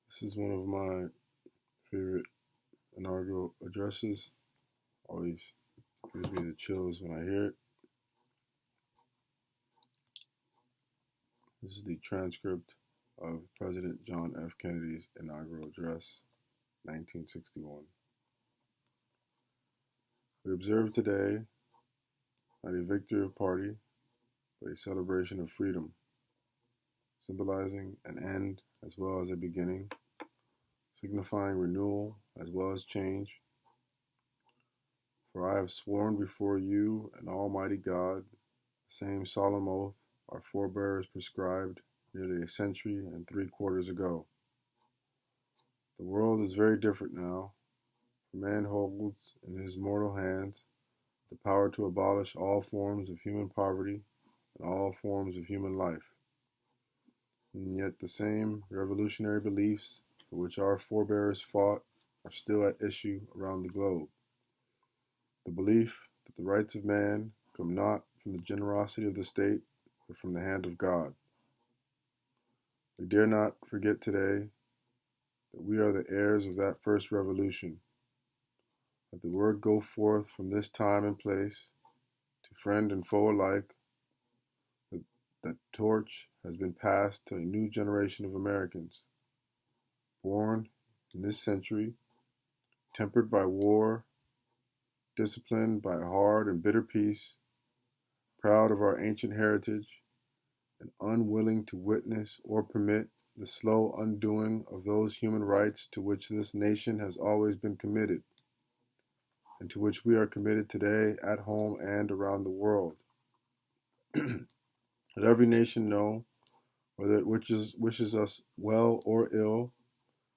This is one of my favorite inaugural addresses. Always gives me the chills when I hear it. This is the transcript of President John F. Kennedy's inaugural address, 1961. We observe today not a victory of party, but a celebration of freedom, symbolizing an end as well as a beginning, signifying renewal as well as change. For I have sworn before you and Almighty God the same solemn oath our forebears prescribed nearly a century and 3/4 ago. The world is very different now, for man holds in his mortal hands the power to abolish all forms of human poverty and all forms of human life. And yet the same revolutionary beliefs for which our forebears fought are still at issue around the globe. The belief that the rights of man come not from the generosity of the state, but from the hand of God. We dare not forget today that we are the heirs of that first revolution. Let the word go forth from this time and place to friend and foe alike that the torch has been passed to a new generation of Americans, born in this century, tempered by war, disciplined by a hard and bitter peace, proud of our ancient heritage, and unwilling to witness or permit the slow undoing of those human rights to which this nation has always been committed, and to which we are committed today at home and around the world. Let every nation know, whether it wishes us well or ill,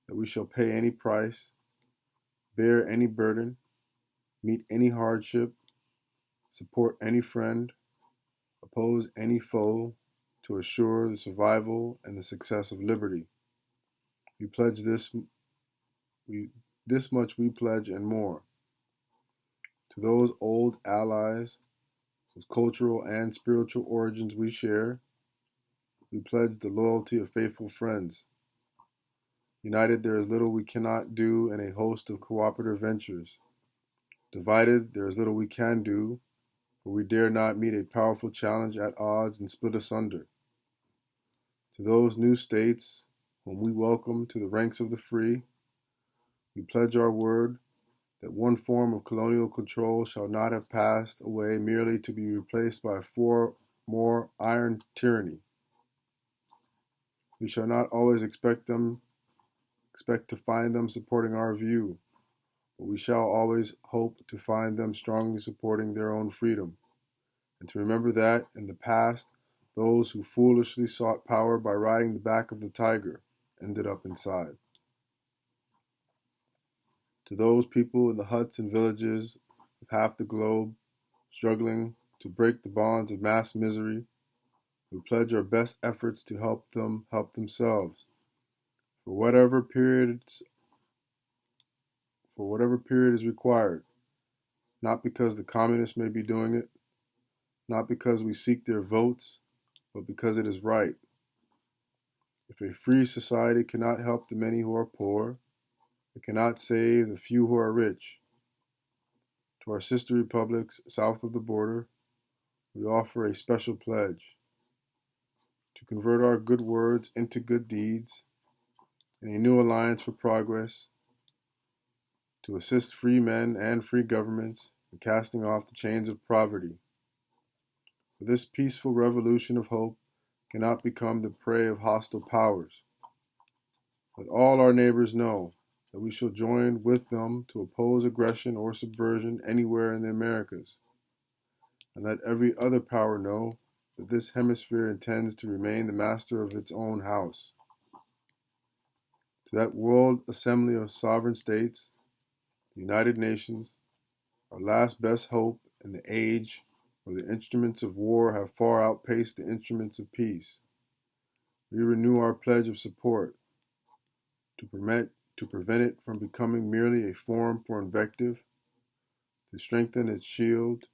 that we shall pay any price, bear any burden, meet any hardship, support any friend, oppose any foe, to assure the survival and the success of liberty. We pledge this much we pledge and more. To those old allies whose cultural and spiritual origins we share, we pledge the loyalty of faithful friends. United, there is little we cannot do in a host of cooperative ventures. Divided, there is little we can do, for we dare not meet a powerful challenge at odds and split asunder. To those new states whom we welcome to the ranks of the free, we pledge our word that one form of colonial control shall not have passed away merely to be replaced by a more iron tyranny. We shall not always expect to find them supporting our view, but we shall always hope to find them strongly supporting their own freedom, and to remember that in the past, those who foolishly sought power by riding the back of the tiger ended up inside. To those people in the huts and villages of half the globe struggling to break the bonds of mass misery, we pledge our best efforts to help them help themselves. For whatever period is required, not because the communists may be doing it, not because we seek their votes, but because it is right. If a free society cannot help the many who are poor, it cannot save the few who are rich. To our sister republics south of the border, we offer a special pledge to convert our good words into good deeds in a new alliance for progress, to assist free men and free governments in casting off the chains of poverty. For this peaceful revolution of hope cannot become the prey of hostile powers. Let all our neighbors know that we shall join with them to oppose aggression or subversion anywhere in the Americas. And let every other power know that this hemisphere intends to remain the master of its own house. To that World Assembly of Sovereign States, the United Nations, our last best hope in the age where the instruments of war have far outpaced the instruments of peace, we renew our pledge of support to prevent it from becoming merely a forum for invective, to strengthen its shield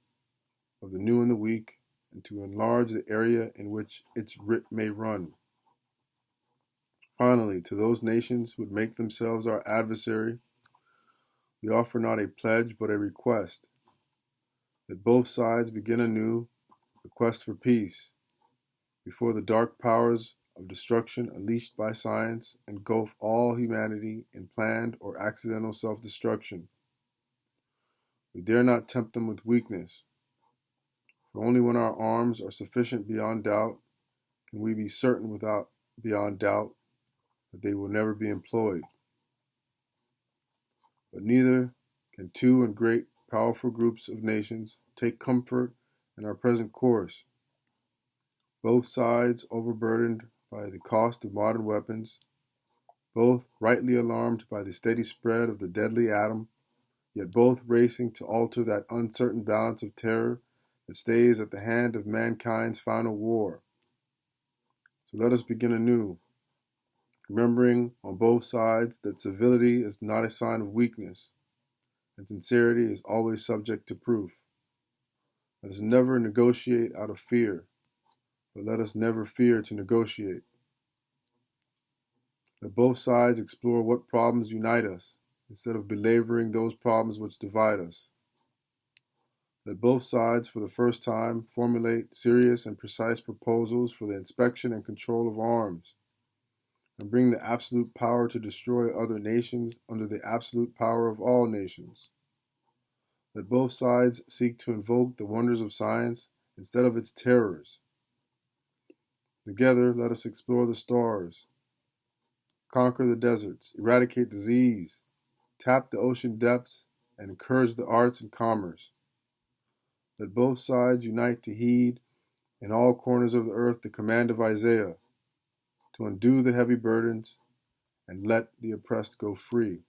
of the new and the weak, and to enlarge the area in which its writ may run. Finally, to those nations who would make themselves our adversary, we offer not a pledge but a request, that both sides begin anew the quest for peace, before the dark powers of destruction unleashed by science engulf all humanity in planned or accidental self-destruction. We dare not tempt them with weakness, for only when our arms are sufficient beyond doubt can we be certain without beyond doubt that they will never be employed. But neither can two and great powerful groups of nations take comfort in our present course. Both sides overburdened by the cost of modern weapons, both rightly alarmed by the steady spread of the deadly atom, yet both racing to alter that uncertain balance of terror that stays at the hand of mankind's final war. So let us begin anew, remembering on both sides that civility is not a sign of weakness, and sincerity is always subject to proof. Let us never negotiate out of fear, but let us never fear to negotiate. Let both sides explore what problems unite us, instead of belaboring those problems which divide us. Let both sides, for the first time, formulate serious and precise proposals for the inspection and control of arms, and bring the absolute power to destroy other nations under the absolute power of all nations. Let both sides seek to invoke the wonders of science instead of its terrors. Together, let us explore the stars, conquer the deserts, eradicate disease, tap the ocean depths, and encourage the arts and commerce. Let both sides unite to heed in all corners of the earth the command of Isaiah, to undo the heavy burdens and let the oppressed go free.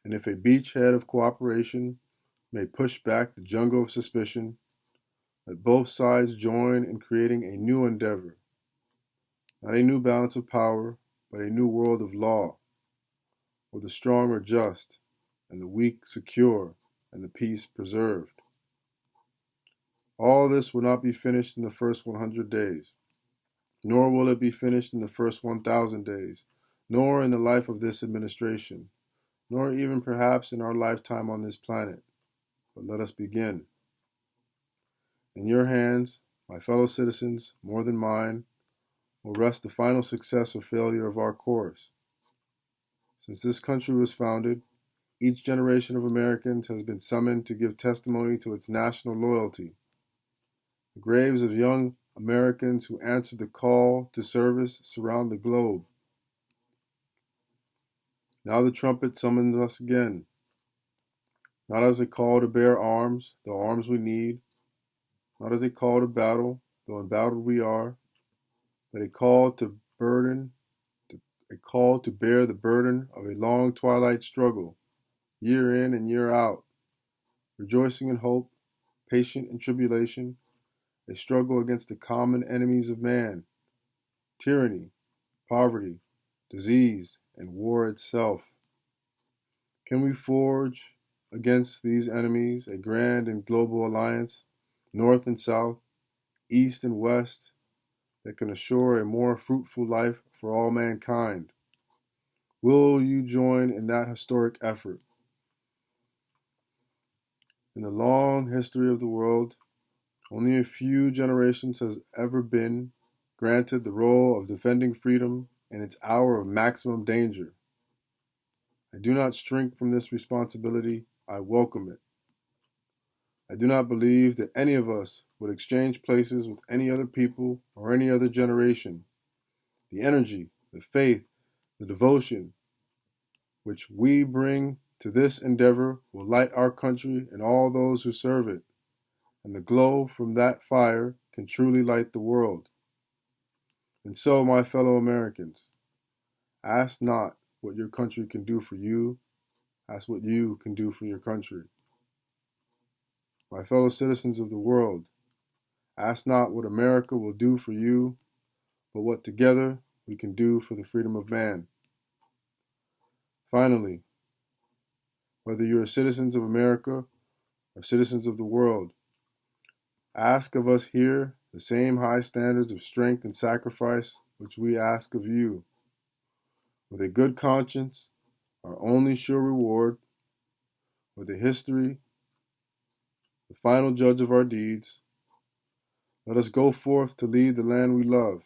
And if a beachhead of cooperation may push back the jungle of suspicion, let both sides join in creating a new endeavor, not a new balance of power, but a new world of law, where the strong are just, and the weak secure, and the peace preserved. All this will not be finished in the first 100 days, nor will it be finished in the first 1,000 days, nor in the life of this administration, nor even perhaps in our lifetime on this planet. But let us begin. In your hands, my fellow citizens, more than mine, will rest the final success or failure of our course. Since this country was founded, each generation of Americans has been summoned to give testimony to its national loyalty. The graves of young Americans who answered the call to service surround the globe. Now the trumpet summons us again, not as a call to bear arms, though arms we need, not as a call to battle, though embattled we are, but a call to bear the burden of a long twilight struggle, year in and year out, rejoicing in hope, patient in tribulation, a struggle against the common enemies of man, tyranny, poverty, disease, and war itself. Can we forge against these enemies a grand and global alliance, north and south, east and west, that can assure a more fruitful life for all mankind? Will you join in that historic effort? In the long history of the world, only a few generations has ever been granted the role of defending freedom in its hour of maximum danger. I do not shrink from this responsibility. I welcome it. I do not believe that any of us would exchange places with any other people or any other generation. The energy, the faith, the devotion which we bring to this endeavor will light our country and all those who serve it, and the glow from that fire can truly light the world. And so, my fellow Americans, ask not what your country can do for you, ask what you can do for your country. My fellow citizens of the world, ask not what America will do for you, but what together we can do for the freedom of man. Finally, whether you are citizens of America or citizens of the world, ask of us here the same high standards of strength and sacrifice which we ask of you. with a good conscience, our only sure reward, with a history, the final judge of our deeds, let us go forth to lead the land we love,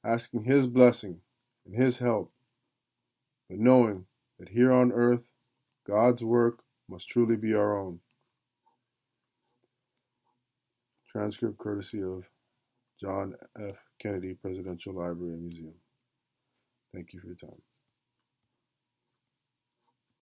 asking His blessing and His help, but knowing that here on earth, God's work must truly be our own. Transcript courtesy of John F. Kennedy Presidential Library and Museum. Thank you for your time.